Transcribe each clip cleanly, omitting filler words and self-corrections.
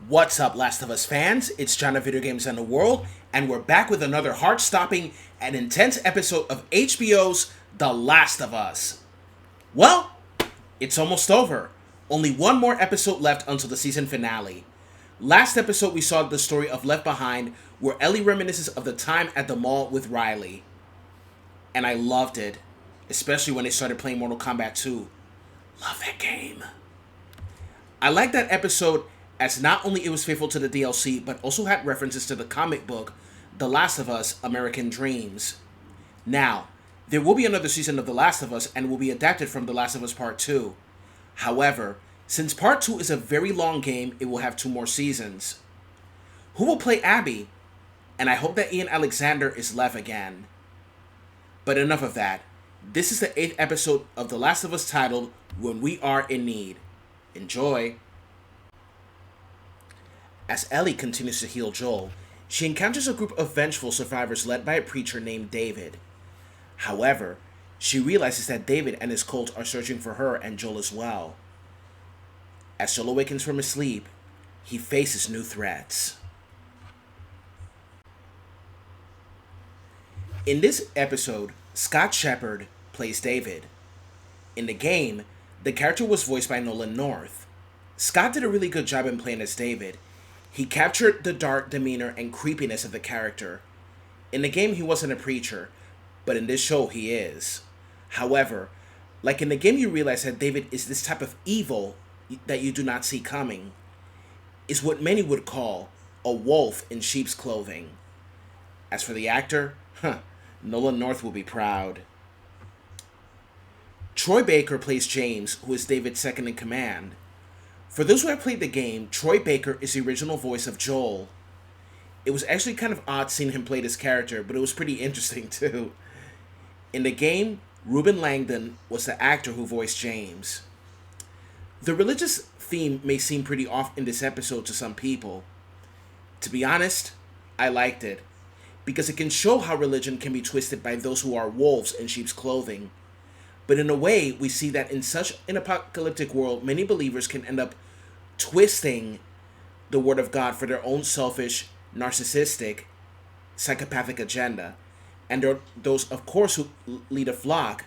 What's up, Last of Us fans? It's John of Video Games and the World, and we're back with another heart-stopping and intense episode of HBO's The Last of Us. Well, it's almost over. Only one more episode left until the season finale. Last episode, we saw the story of Left Behind, where Ellie reminisces of the time at the mall with Riley. And I loved it, especially when they started playing Mortal Kombat 2. Love that game. I like that episode as not only it was faithful to the DLC, but also had references to the comic book, The Last of Us American Dreams. Now, there will be another season of The Last of Us and will be adapted from The Last of Us Part 2. However, since Part 2 is a very long game, it will have 2 more seasons. Who will play Abby? And I hope that Ian Alexander is Lev again. But enough of that. This is the 8th episode of The Last of Us titled, When We Are in Need. Enjoy! As Ellie continues to heal Joel, she encounters a group of vengeful survivors led by a preacher named David. However, she realizes that David and his cult are searching for her and Joel as well. As Joel awakens from his sleep, he faces new threats. In this episode, Scott Shepherd plays David. In the game, the character was voiced by Nolan North. Scott did a really good job in playing as David. He captured the dark demeanor and creepiness of the character. In the game, he wasn't a preacher, but in this show, he is. However, like in the game, you realize that David is this type of evil that you do not see coming. Is what many would call a wolf in sheep's clothing. As for the actor, Nolan North will be proud. Troy Baker plays James, who is David's second in command. For those who have played the game, Troy Baker is the original voice of Joel. It was actually kind of odd seeing him play this character, but it was pretty interesting too. In the game, Ruben Langdon was the actor who voiced James. The religious theme may seem pretty off in this episode to some people. To be honest, I liked it, because it can show how religion can be twisted by those who are wolves in sheep's clothing. But in a way, we see that in such an apocalyptic world, many believers can end up twisting the word of God for their own selfish, narcissistic, psychopathic agenda. And there are those, of course, who lead a flock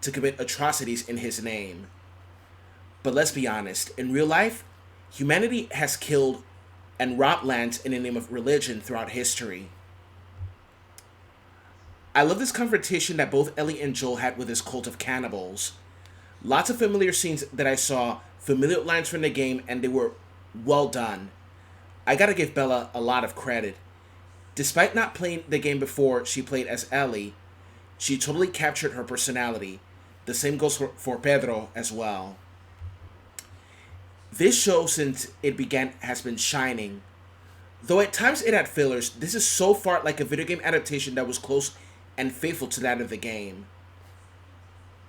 to commit atrocities in his name. But let's be honest, in real life, humanity has killed and robbed lands in the name of religion throughout history. I love this confrontation that both Ellie and Joel had with this cult of cannibals. Lots of familiar scenes that I saw, familiar lines from the game, and they were well done. I gotta give Bella a lot of credit. Despite not playing the game before she played as Ellie, she totally captured her personality. The same goes for Pedro as well. This show, since it began, has been shining. Though at times it had fillers, this is so far like a video game adaptation that was close and faithful to that of the game.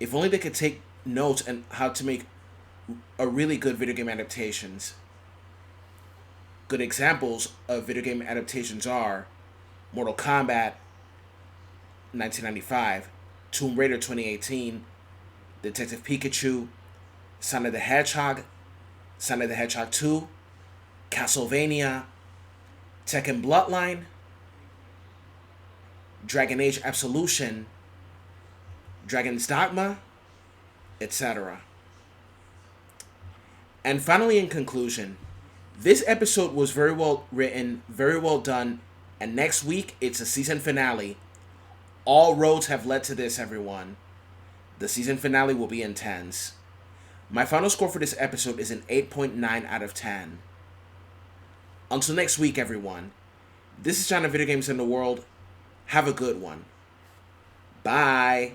If only they could take notes on how to make a really good video game adaptations. Good examples of video game adaptations are Mortal Kombat 1995, Tomb Raider 2018, Detective Pikachu, Sonic the Hedgehog 2, Castlevania, Tekken Bloodline, Dragon Age Absolution, Dragon's Dogma, etc. And finally, in conclusion, this episode was very well written, very well done, and next week it's a season finale. All roads have led to this, everyone. The season finale will be intense. My final score for this episode is an 8.9 out of 10. Until next week, everyone. This is John of Video Games in the World. Have a good one. Bye.